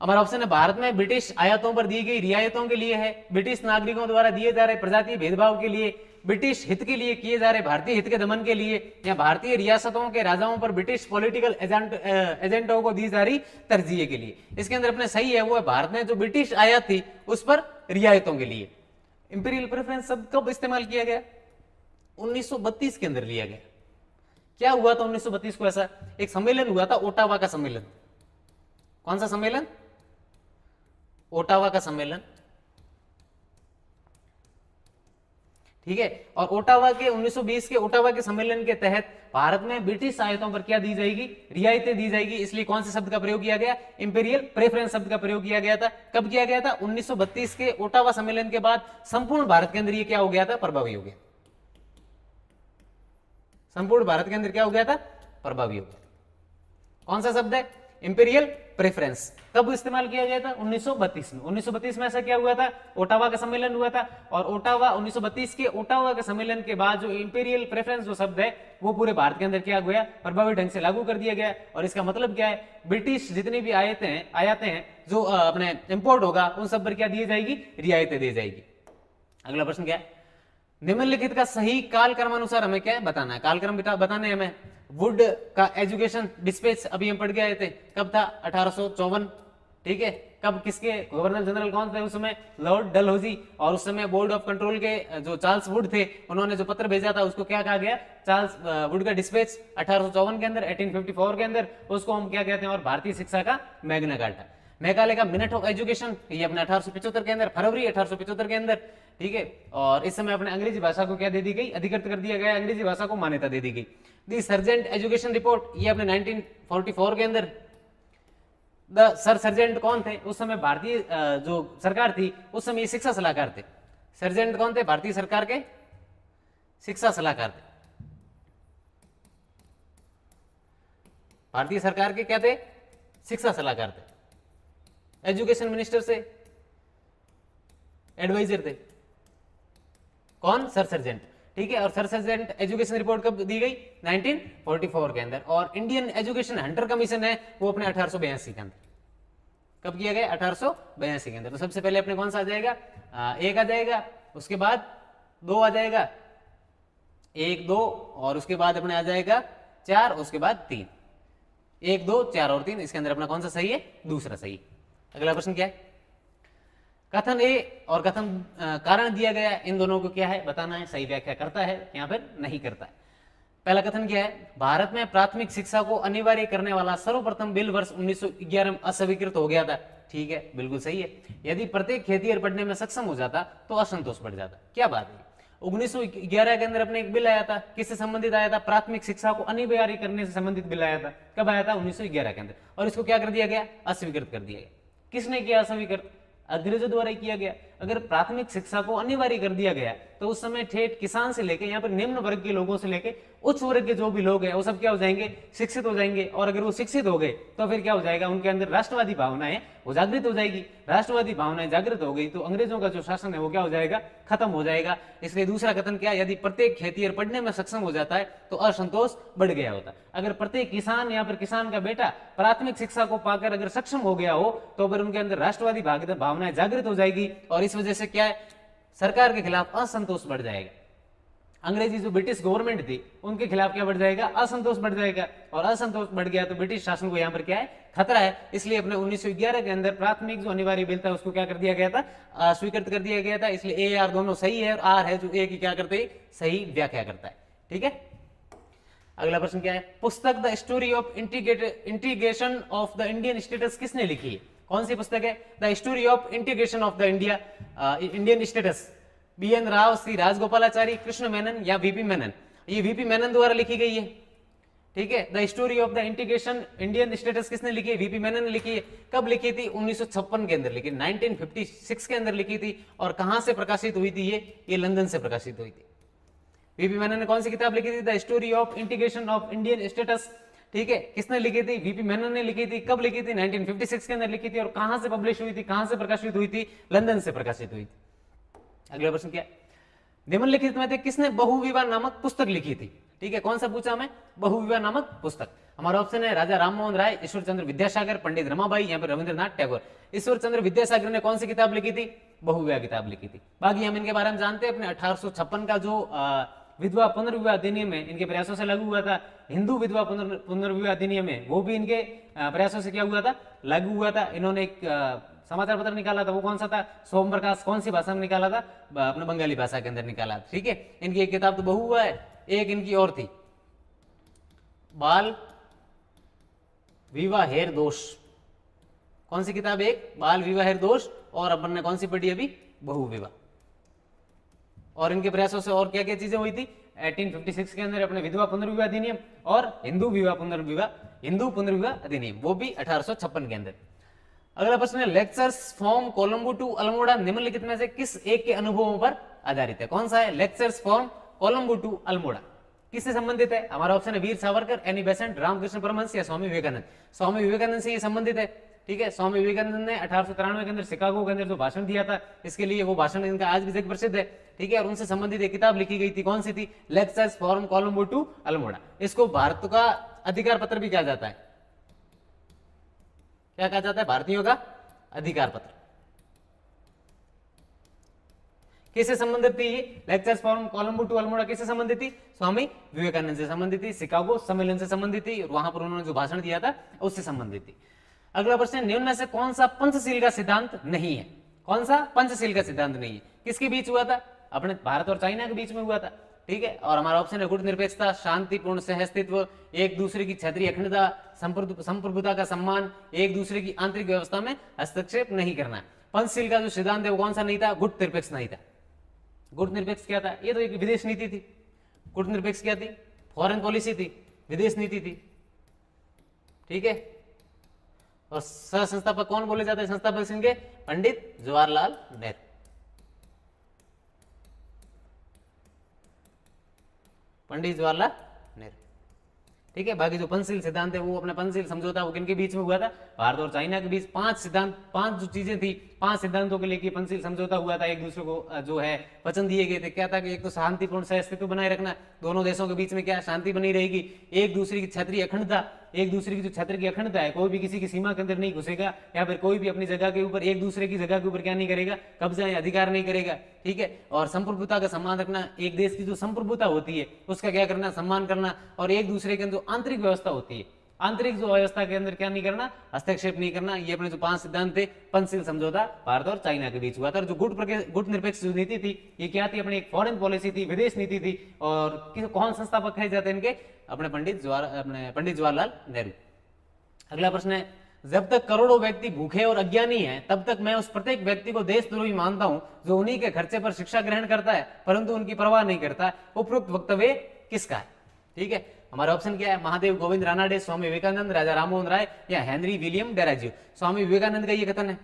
हमारा ऑप्शन है भारत में ब्रिटिश आयातों पर दी गई रियायतों के लिए है, ब्रिटिश नागरिकों द्वारा दिए जा रहे प्रजातीय भेदभाव के लिए, ब्रिटिश हित के लिए किए जा रहे भारतीय हित के दमन के लिए या भारतीय रियासतों के राजाओं पर ब्रिटिश पॉलिटिकल एजेंटों को दी जा रही तरजीह के लिए। इसके अंदर अपने सही है वो है भारत में जो ब्रिटिश आयात थी उस पर रियायतों के लिए। इंपीरियल प्रेफरेंस शब्द कब इस्तेमाल किया गया? 1932 के अंदर लिया गया। क्या हुआ था 1932 को? ऐसा एक सम्मेलन हुआ था, ओटावा का सम्मेलन। कौन सा सम्मेलन? ओटावा का सम्मेलन, ठीक है। और ओटावा के 1920 के ओटावा के सम्मेलन के तहत भारत में ब्रिटिश आयातों पर क्या दी जाएगी? रियायतें दी जाएगी। इसलिए कौन से शब्द का प्रयोग किया गया? इंपीरियल प्रेफरेंस शब्द का प्रयोग किया गया था। कब किया गया था? 1932 के ओटावा सम्मेलन के बाद संपूर्ण भारत के अंदर ये क्या हो गया था? प्रभावी हो गया। संपूर्ण भारत के अंदर क्या हो गया था? प्रभावी हो गया। कौन सा शब्द है? Imperial preference. कब इस्तेमाल किया गया था? 1932 में। 1932 में ऐसा क्या हुआ था? ओटावा का सम्मेलन हुआ था। और ओटावा 1932 के ओटावा के सम्मेलन के बाद जो इंपीरियल प्रेफरेंस जो शब्द है वो पूरे भारत के अंदर क्या गया? प्रभावी ढंग से लागू कर दिया गया। और इसका मतलब क्या है? ब्रिटिश जितनी भी आयातें हैं जो अपने इंपोर्ट होगा उन सब पर क्या दी जाएगी? रियायतें दी जाएगी। अगला प्रश्न क्या है? निम्नलिखित का सही काल क्रमानुसार हमें क्या है? बताना है। कालक्रम बताने हमें। वुड का एजुकेशन डिस्पैच अभी हम पढ़ के आए थे, कब था? 1854, ठीक है। कब, किसके गवर्नर जनरल कौन थे उस समय? लॉर्ड डलहौजी। और उस समय बोर्ड ऑफ कंट्रोल के जो चार्ल्स वुड थे उन्होंने जो पत्र भेजा था उसको क्या कहा गया? चार्ल्स वुड का डिस्पैच 1854 के अंदर, 1854 के अंदर। उसको हम क्या कहते हैं? और भारतीय शिक्षा का मैग्ना कार्टा। मैकाले का मिनट ऑफ एजुकेशन ये अपने 1875 के अंदर, फरवरी 1875 के अंदर, ठीक है। और इस समय अपने अंग्रेजी भाषा को क्या दे दी गई? अधिकृत कर दिया गया, अंग्रेजी भाषा को मान्यता दे दी गई। दी सर्जेंट एजुकेशन रिपोर्ट ये अपने 1944 के अंदर। द सर सर्जेंट कौन थे उस समय? भारतीय जो सरकार थी उस समय शिक्षा सलाहकार थे। सर्जेंट कौन थे? भारतीय सरकार के शिक्षा सलाहकार थे। भारतीय सरकार के क्या थे? शिक्षा सलाहकार थे। एजुकेशन मिनिस्टर से एडवाइजर थे कौन? सर सर्जेंट, ठीक है। और सर सर्जेंट एजुकेशन रिपोर्ट कब दी गई? 1944 के अंदर। और इंडियन एजुकेशन हंटर कमीशन है वो अपने 1882 के अंदर। कब किया गया? 1882 के अंदर। तो सबसे पहले अपने कौन सा आ जाएगा? एक आ जाएगा, उसके बाद 2 आ जाएगा, 1 2, और उसके बाद अपने आ जाएगा 4, उसके बाद 3। 1 2 4 और 3, इसके अंदर अपना कौन सा सही है? दूसरा सही। अगला प्रश्न क्या है? कथन ए और कथन कारण दिया गया, इन दोनों को क्या है? बताना है। सही व्याख्या करता है यहाँ पर नहीं करता है। पहला कथन क्या है? भारत में प्राथमिक शिक्षा को अनिवार्य करने वाला सर्वप्रथम बिल वर्ष 1911 में अस्वीकृत हो गया था। ठीक है, बिल्कुल सही है। यदि प्रत्येक खेतिहर पढ़ने में सक्षम हो जाता तो असंतोष बढ़ जाता। क्या बात है? 1911 के अंदर अपने एक बिल आया था, किससे संबंधित आया था? प्राथमिक शिक्षा को अनिवार्य करने से संबंधित बिल आया था। कब आया था? 1911 के अंदर। और इसको क्या कर दिया गया? अस्वीकृत कर दिया गया। किसने किया अस्वीकृत? अंग्रेजों द्वारा ही किया गया। अगर प्राथमिक शिक्षा को अनिवार्य कर दिया गया तो उस समय ठेठ किसान से लेके यहाँ पर निम्न वर्ग के लोगों से लेके उच्च वर्ग के जो भी लोग हैं वो सब क्या हो जाएंगे? शिक्षित हो जाएंगे। और अगर वो शिक्षित हो गए तो फिर क्या हो जाएगा? उनके अंदर राष्ट्रवादी भावनाएं वो जागृत हो जाएगी। राष्ट्रवादी भावनाएं जागृत हो गई तो अंग्रेजों का जो शासन है वो क्या हो जाएगा? खत्म हो जाएगा। इसलिए दूसरा कथन क्या? यदि प्रत्येक खेतिहर पढ़ने में सक्षम हो जाता है तो असंतोष बढ़ गया होता। अगर प्रत्येक किसान, यहाँ पर किसान का बेटा प्राथमिक शिक्षा को पाकर अगर सक्षम हो गया हो तो फिर उनके अंदर राष्ट्रवादी भावनाएं जागृत हो जाएगी और इस वजह से क्या है? सरकार के खिलाफ असंतोष बढ़ जाएगा। अंग्रेजी जो ब्रिटिश गवर्नमेंट थी उनके खिलाफ क्या बढ़ जाएगा? असंतोष बढ़ जाएगा। और असंतोष बढ़ गया तो ब्रिटिश शासन को यहाँ पर क्या है? खतरा है। इसलिए अपने 1911 के अंदर प्राथमिक जो अनिवार्य बिल था उसको क्या कर दिया गया था? स्वीकृत कर दिया गया था। इसलिए ए आर दोनों सही है और आर है जो ए की क्या करते हैं? सही व्याख्या करता है। ठीक है। अगला प्रश्न क्या है? पुस्तक the story of integration of the Indian states किसने लिखी है? कौन सी पुस्तक है? The story of integration of the Indian states. B N Rao, Shri Rajagopalachari, Krishna Menon या वीपी मेनन? ये वीपी मेनन द्वारा लिखी गई है। ठीक है। The story of the integration Indian states किसने लिखी है? वीपी मेनन ने लिखी है। कब लिखी थी? 1956 के अंदर लिखी, 1956 के अंदर लिखी थी। और कहां से प्रकाशित हुई थी? ये लंदन से प्रकाशित हुई थी। वीपी मेनन ने कौन सी किताब लिखी थी? The story of integration of Indian status. ठीक है। किसने लिखी थी? वीपी मेनन ने लिखी थी। कब लिखी थी? 1956 के अंदर लिखी थी। और कहां से पब्लिश हुई थी? कहां से प्रकाशित हुई थी? लंदन से प्रकाशित हुई थी। अगला प्रश्न क्या? निम्नलिखित में से किसने बहुविवाह नामक पुस्तक लिखी थी? ठीक है। कौन सा पूछा हमें? बहुविवाह नामक पुस्तक। हमारा ऑप्शन है राजा राममोहन राय, ईश्वर चंद्र विद्यासागर, पंडित रमाबाई या फिर रविंद्रनाथ टैगोर। ईश्वर चंद्र विद्यासागर ने कौन सी किताब लिखी थी? बहुविवाह किताब लिखी थी। बाकी हम इनके बारे में जानते हैं, अपने 1856 का जो विधवा पुनर्विवाह अधिनियम है इनके प्रयासों से लागू हुआ था। हिंदू विधवा पुनर्विवाह अधिनियम है वो भी इनके प्रयासों से क्या हुआ था, लागू हुआ था। इन्होंने एक समाचार पत्र निकाला था, वो कौन सा था, सोम प्रकाश, कौन सी भाषा में निकाला था, अपने बंगाली भाषा के अंदर निकाला। ठीक है, इनकी एक किताब तो बहुविवाह है, एक इनकी और थी बाल विवाहेर दोष। कौन सी किताब, एक बाल विवाहेर दोष, और अपन ने कौन सी पढ़ी अभी, बहुविवाह। और इनके प्रयासों से और क्या क्या चीजें हुई थी 1856 के अंदर, अपने विधवा पुनर्विवाह अधिनियम और हिंदू पुनर्विवाह अधिनियम, वो भी 1856 के अंदर। अगला प्रश्न है, lectures from Colombo to Almora निम्नलिखित में से किस एक के अनुभवों पर आधारित है। कौन सा है, lectures from Colombo to Almora किससे संबंधित है। हमारा ऑप्शन है वीर सावरकर, एनी बेसेंट, रामकृष्ण परमहंस या स्वामी विवेकानंद। स्वामी विवेकानंद से ये संबंधित है। ठीक है, स्वामी विवेकानंद ने 1893 के अंदर शिकागो के अंदर जो भाषण दिया था, इसके लिए वो भाषण इनका आज भी जग प्रसिद्ध है। ठीक है, और उनसे संबंधित एक किताब लिखी गई थी, कौन सी थी, lectures from Colombo to Almora. इसको भारत का अधिकार पत्र भी कहा जाता है। क्या कहा जाता है, भारतीयों का अधिकार पत्र। किससे संबंधित थी ये, lectures from Colombo to Almora किससे संबंधित थी, स्वामी विवेकानंद से संबंधित थी, शिकागो सम्मेलन से संबंधित थी, और वहां पर उन्होंने जो भाषण दिया था उससे संबंधित थी। अगला प्रश्न, निम्न में से कौन सा पंचशील का सिद्धांत नहीं है। कौन सा पंचशील का सिद्धांत नहीं है, किसके बीच हुआ था, अपने भारत और चाइना के बीच में हुआ था। ठीक है, और हमारा ऑप्शन है गुट निरपेक्षता, शांतिपूर्ण सहअस्तित्व, एक दूसरे की क्षेत्रीय अखंडता, संप्रभुता का सम्मान, एक दूसरे की आंतरिक व्यवस्था में हस्तक्षेप नहीं करना। पंचशील का जो सिद्धांत है वो कौन सा नहीं था, गुट निरपेक्ष नहीं था। गुट निरपेक्ष क्या था, ये तो एक विदेश नीति थी। गुट निरपेक्ष क्या थी, फॉरेन पॉलिसी थी, विदेश नीति थी। ठीक है, और सह संस्थापक कौन बोले जाते हैं, संस्थापक इनके पंडित जवाहरलाल नेहरू। पंडित जवाहरलाल नेहरू। ठीक है, बाकी जो पंचशील सिद्धांत है वो अपना पंचशील समझौता वो किनके बीच में हुआ था, भारत और चाइना के बीच। 5 सिद्धांत, 5 जो चीजें थी, 5 सिद्धांतों के लिए पंचशील समझौता हुआ था। एक दूसरे को जो है वचन दिए गए थे। क्या था कि एक तो शांतिपूर्ण सहअस्तित्व बनाए रखना, दोनों देशों के बीच में क्या शांति बनी रहेगी, एक दूसरे की क्षेत्रीय अखंडता, एक दूसरे की जो क्षेत्र की अखंडता है, कोई भी किसी की सीमा के अंदर नहीं घुसेगा, या फिर कोई भी अपनी जगह के ऊपर एक दूसरे की जगह के ऊपर क्या नहीं करेगा, कब्जा या अधिकार नहीं करेगा। ठीक है, और संप्रभुता का सम्मान रखना, एक देश की जो संप्रभुता होती है उसका क्या करना, सम्मान करना, और एक दूसरे के अंदर जो आंतरिक व्यवस्था होती है, आंतरिक जो व्यवस्था के अंदर क्या नहीं करना, हस्तक्षेप नहीं करना। ये अपने जो 5 सिद्धांत थे, पंचशील समझौता भारत और चाइना के बीच हुआ था। और जो गुट निरपेक्ष जो नीति थी ये क्या थी, अपनी एक फॉरेन पॉलिसी थी, विदेश नीति थी। और कौन संस्थापक कहे जाते हैं इनके, अपने पंडित जवाहरलाल नेहरू। अगला प्रश्न है, जब तक करोड़ों व्यक्ति भूखे और अज्ञानी हैं तब तक मैं उस प्रत्येक व्यक्ति को देशद्रोही मानता हूं जो उन्हीं के खर्चे पर शिक्षा ग्रहण करता है परंतु उनकी परवाह नहीं करता। उपरोक्त वक्तव्य किसका है। ठीक है, हमारा ऑप्शन क्या है, महादेव गोविंद रानाडे, स्वामी विवेकानंद, राजा राममोहन राय या हेनरी विलियम डेराजियो। स्वामी विवेकानंद का ये कथन है।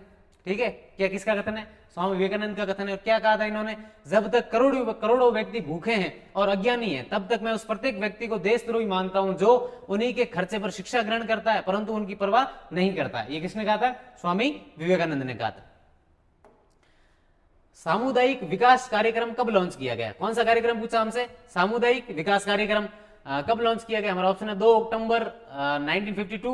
ठीक है, क्या किसका कथन है, स्वामी विवेकानंद का कथन है। और क्या कहा था इन्होंने, जब तक करोड़ों व्यक्ति भूखे हैं और अज्ञानी हैं तब तक मैं उस प्रत्येक व्यक्ति को देशद्रोही मानता हूं जो उन्हीं के खर्चे पर शिक्षा ग्रहण करता है परंतु उनकी परवाह नहीं करता। ये किसने कहा था, स्वामी विवेकानंद ने कहा था। सामुदायिक विकास कार्यक्रम कब लॉन्च किया गया, कौन सा कार्यक्रम पूछा हमसे, सामुदायिक विकास कार्यक्रम कब लॉन्च किया गया। हमारा ऑप्शन है 2 अक्टूबर 1952,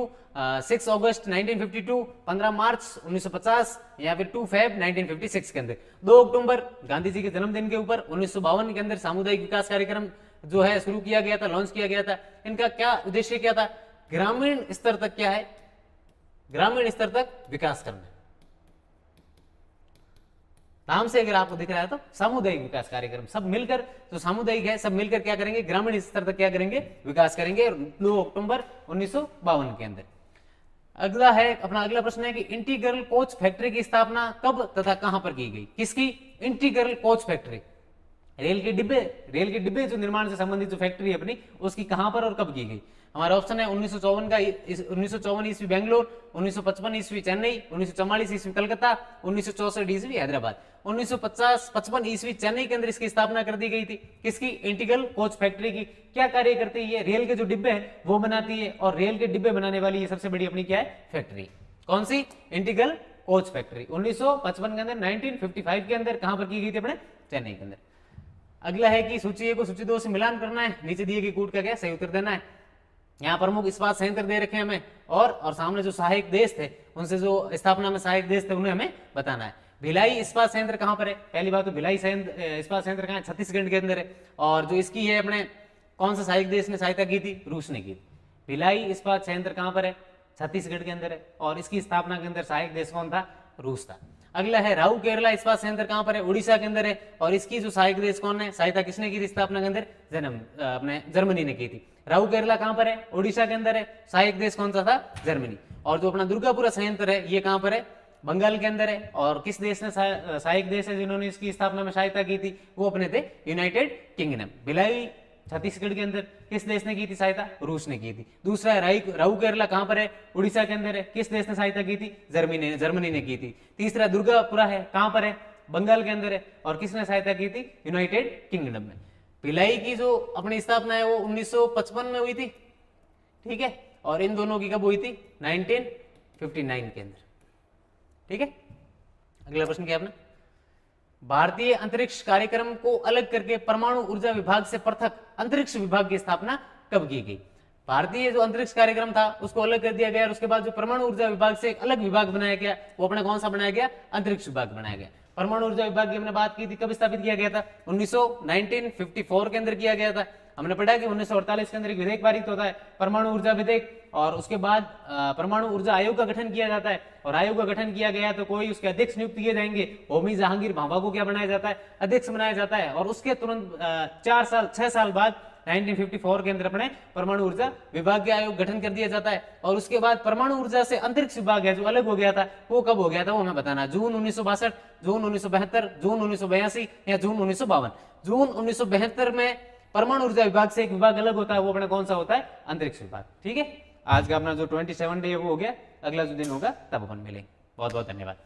6 अगस्त 1952, 15 मार्च 1950 या फिर 2 फेब 1956 के अंदर। 2 अक्टूबर गांधी जी के जन्मदिन के ऊपर 1952 के अंदर सामुदायिक विकास कार्यक्रम जो है शुरू किया गया था, लॉन्च किया गया था। इनका क्या उद्देश्य क्या था, ग्रामीण स्तर तक क्या है, ग्रामीण स्तर तक विकास करना। नाम से अगर आपको दिख रहा है तो सामुदायिक विकास कार्यक्रम, सब मिलकर जो सामुदायिक है सब मिलकर क्या करेंगे, ग्रामीण स्तर तक क्या करेंगे, विकास करेंगे। 2 अक्टूबर 1952 के अंदर। अगला है अपना अगला प्रश्न है कि इंटीग्रल कोच फैक्ट्री की स्थापना कब तथा कहां पर की गई, किसकी, इंटीग्रल कोच फैक्ट्री, रेल के डिब्बे जो निर्माण से संबंधित जो फैक्ट्री है अपनी, उसकी कहां पर और कब की गई। हमारा ऑप्शन है 1954 ईस्वी बेंगलोर, 1955 ईस्वी चेन्नई, 1944 ईस्वी कलकत्ता, 1964 ईस्वी हैदराबाद। 1955 ईस्वी चेन्नई के अंदर इसकी स्थापना कर दी गई थी, किसकी, इंटीग्रल कोच फैक्ट्री की। क्या कार्य करती है, रेल के जो डिब्बे हैं वो बनाती है, और रेल के डिब्बे बनाने वाली ये सबसे बड़ी अपनी क्या है, फैक्ट्री। कौन सी, इंटीग्रल कोच फैक्ट्री। 1955 के अंदर, 1955 के अंदर कहां पर की गई थी, अपने चेन्नई के अंदर। अगला है कि सूची 1 को सूची 2 से मिलान करना है, नीचे दिए गए कूट का क्या सही उत्तर देना है। यहाँ प्रमुख इस्पात संयंत्र दे रखे हैं हमें, और सामने जो सहायक देश थे उनसे जो स्थापना में सहायक देश थे उन्हें हमें बताना है। भिलाई इस्पात संयंत्र कहां पर है? पहली बात तो भिलाई इस्पात संयंत्र कहां है? छत्तीसगढ़ के अंदर है। और जो इसकी है अपने कौन सा सहायक देश ने सहायता की थी? रूस ने की थी। भिलाई इस्पात संयंत्र कहां पर है? छत्तीसगढ़ के अंदर है। और इसकी स्थापना के अंदर सहायक देश कौन था? रूस था। अगला है राउरकेला इस्पात संयंत्र कहां पर है? उड़ीसा के अंदर है। और इसकी जो सहायक देश कौन है? सहायता किसने की थी स्थापना के अंदर? अपने जर्मनी ने की थी। राउरकेला कहां पर है? उड़ीसा के अंदर है। सहायक देश कौन सा था? जर्मनी। और जो अपना दुर्गापुरा संयंत्र है ये कहां पर है? बंगाल के अंदर है। और किस देश ने सहायक देश है जिन्होंने इसकी स्थापना में सहायता की थी? वो अपने थे यूनाइटेड किंगडम। भिलाई छत्तीसगढ़ के अंदर किस देश ने की थी सहायता? रूस ने की थी। दूसरा है राउरकेला कहां पर है? उड़ीसा के अंदर है। किस देश ने सहायता की थी? जर्मनी ने की थी। तीसरा दुर्गापुरा है कहां पर है? बंगाल के अंदर है। और किसने सहायता की थी? यूनाइटेड किंगडम में। भिलाई की जो अपनी स्थापना है वो 1955 में हुई थी, ठीक है। और इन दोनों की कब हुई थी? 1959 के अंदर, ठीक है। अगला प्रश्न क्या अपना? भारतीय अंतरिक्ष कार्यक्रम को अलग करके परमाणु ऊर्जा विभाग से पृथक अंतरिक्ष विभाग की स्थापना कब की गई? भारतीय जो अंतरिक्ष कार्यक्रम था उसको अलग कर दिया गया और उसके बाद जो परमाणु ऊर्जा विभाग से एक अलग विभाग बनाया गया वो अपना कौन सा बनाया गया? अंतरिक्ष विभाग बनाया गया। परमाणु ऊर्जा विभाग की हमने बात की थी, कब स्थापित किया गया था? 1954 के अंदर किया गया था। हमने पढ़ा कि 1948 के अंदर एक विधेयक पारित होता है, परमाणु ऊर्जा विधेयक। और उसके बाद परमाणु ऊर्जा आयोग का गठन किया जाता है। और आयोग का गठन किया गया तो कोई उसके अध्यक्ष नियुक्त किए जाएंगे। होमी जहांगीर भाभा को क्या बनाया जाता है? अध्यक्ष बनाया जाता है। और उसके तुरंत 6 साल बाद 1954 के अंदर अपने परमाणु ऊर्जा विभाग के आयोग गठन कर दिया जाता है। और उसके बाद परमाणु ऊर्जा से अंतरिक्ष विभाग है जो अलग हो गया था, वो कब हो गया था वो हमें बताना। जून 1962, जून 1972, जून 1982 या जून 1952? जून 1972 में परमाणु ऊर्जा विभाग से एक विभाग अलग होता है, वो अपना कौन सा होता है? अंतरिक्ष विभाग, ठीक है। आज का अपना जो 27 डे है वो हो गया। अगला जो दिन होगा तब अपन मिलेंगे। बहुत बहुत धन्यवाद।